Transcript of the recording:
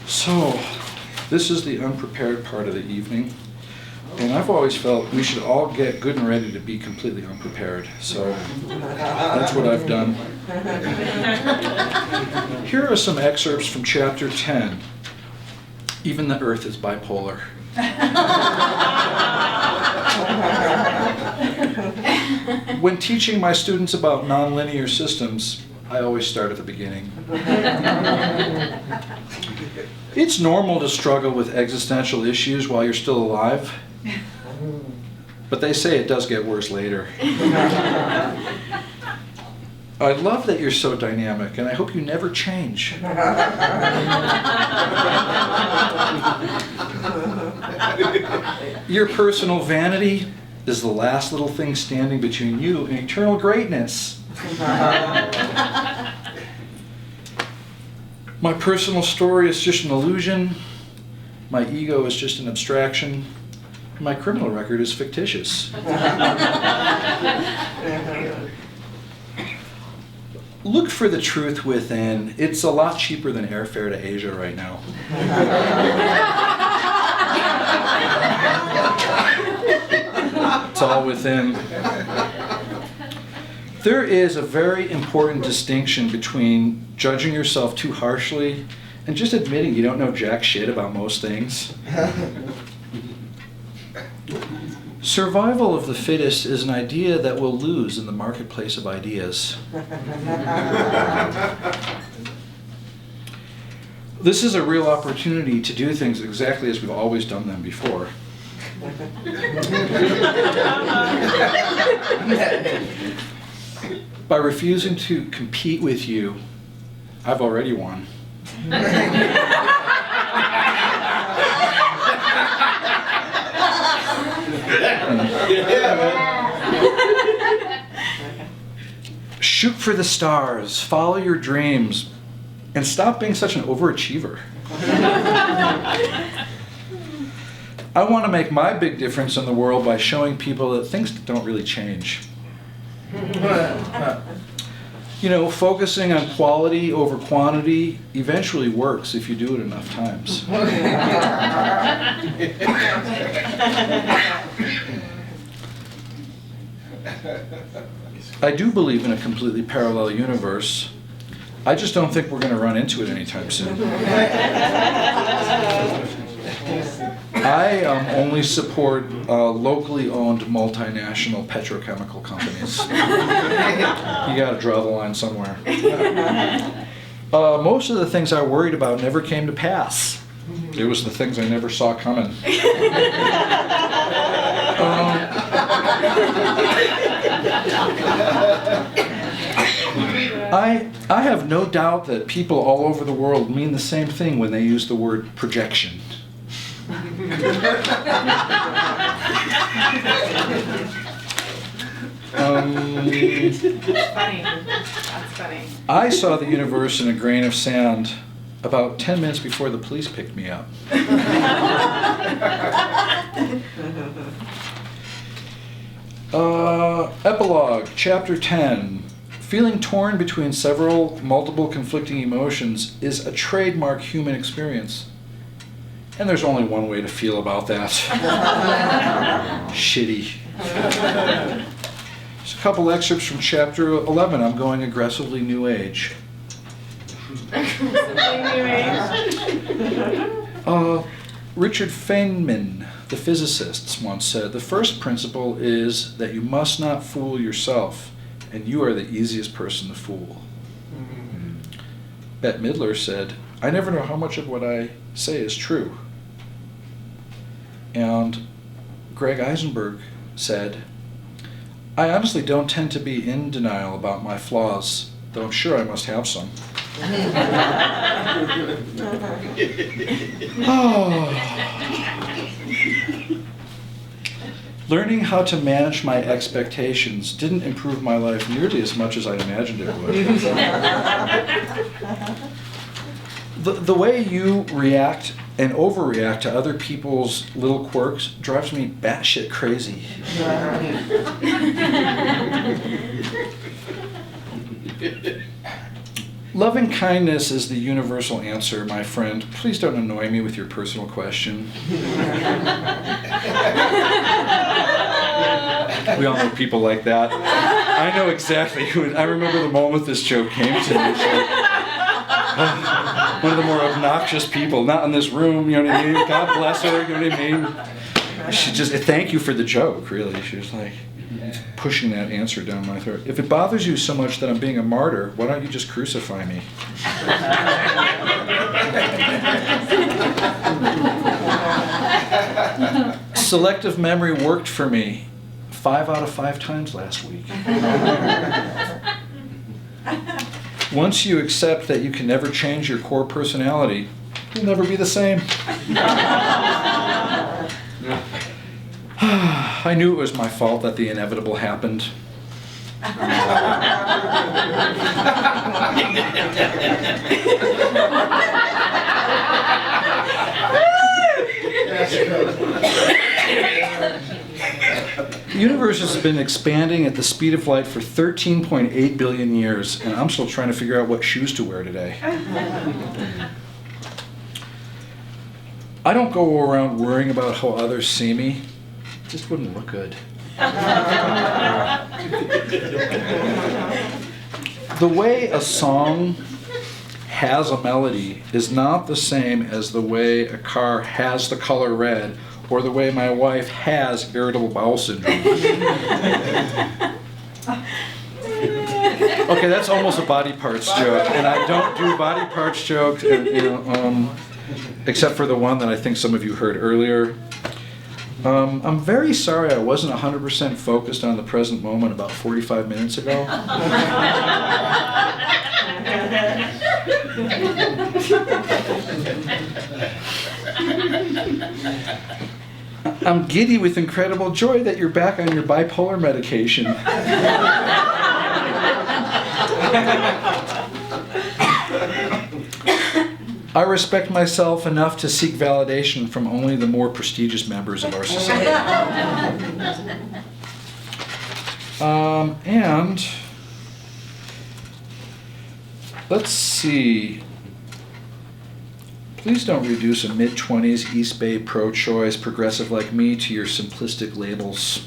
So, this is the unprepared part of the evening, and I've always felt we should all get good and ready to be completely unprepared, so that's what I've done. Here are some excerpts from chapter 10. Even the earth is bipolar. When teaching my students about nonlinear systems, I always start at the beginning. It's normal to struggle with existential issues while you're still alive, but they say it does get worse later. I love that you're so dynamic, and I hope you never change. Your personal vanity is the last little thing standing between you and eternal greatness. My personal story is just an illusion. My ego is just an abstraction. My criminal record is fictitious. Look for the truth within. It's a lot cheaper than airfare to Asia right now. It's all within. There is a very important distinction between judging yourself too harshly and just admitting you don't know jack shit about most things. Survival of the fittest is an idea that will lose in the marketplace of ideas. This is a real opportunity to do things exactly as we've always done them before. By refusing to compete with you, I've already won. Shoot for the stars, follow your dreams, and stop being such an overachiever. I want to make my big difference in the world by showing people that things don't really change. You know, focusing on quality over quantity eventually works if you do it enough times. I do believe in a completely parallel universe. I just don't think we're going to run into it anytime soon. I only support locally owned multinational petrochemical companies. You got to draw the line somewhere. Most of the things I worried about never came to pass. It was the things I never saw coming. I have no doubt that people all over the world mean the same thing when they use the word projection. That's funny. That's funny. I saw the universe in a grain of sand about 10 minutes before the police picked me up. Epilogue, Chapter 10. Feeling torn between multiple conflicting emotions is a trademark human experience. And there's only one way to feel about that. Shitty. There's a couple excerpts from Chapter 11. I'm going aggressively New Age. Richard Feynman, the physicist, once said, "The first principle is that you must not fool yourself, and you are the easiest person to fool." Bette Midler said, "I never know how much of what I say is true." And Gregg Eisenberg said, "I honestly don't tend to be in denial about my flaws, though I'm sure I must have some." Learning how to manage my expectations didn't improve my life nearly as much as I imagined it would. The way you react and overreact to other people's little quirks drives me batshit crazy. Loving kindness is the universal answer, my friend. Please don't annoy me with your personal question. We all know people like that. I know exactly who. I remember the moment this joke came to me. It's like, one of the more obnoxious people, not in this room, you know what I mean? God bless her, you know what I mean? She just, thank you for the joke, really. She was like pushing that answer down my throat. If it bothers you so much that I'm being a martyr, why don't you just crucify me? Selective memory worked for me 5 out of 5 times last week. Once you accept that you can never change your core personality, you'll never be the same. I knew it was my fault that the inevitable happened. The universe has been expanding at the speed of light for 13.8 billion years, and I'm still trying to figure out what shoes to wear today. I don't go around worrying about how others see me. It just wouldn't look good. The way a song has a melody is not the same as the way a car has the color red, or the way my wife has irritable bowel syndrome. Okay, that's almost a body parts joke, and I don't do body parts jokes, except for the one that I think some of you heard earlier. I'm very sorry I wasn't 100% focused on the present moment about 45 minutes ago. I'm giddy with incredible joy that you're back on your bipolar medication. I respect myself enough to seek validation from only the more prestigious members of our society. And let's see. Please don't reduce a mid-20s East Bay pro-choice progressive like me to your simplistic labels.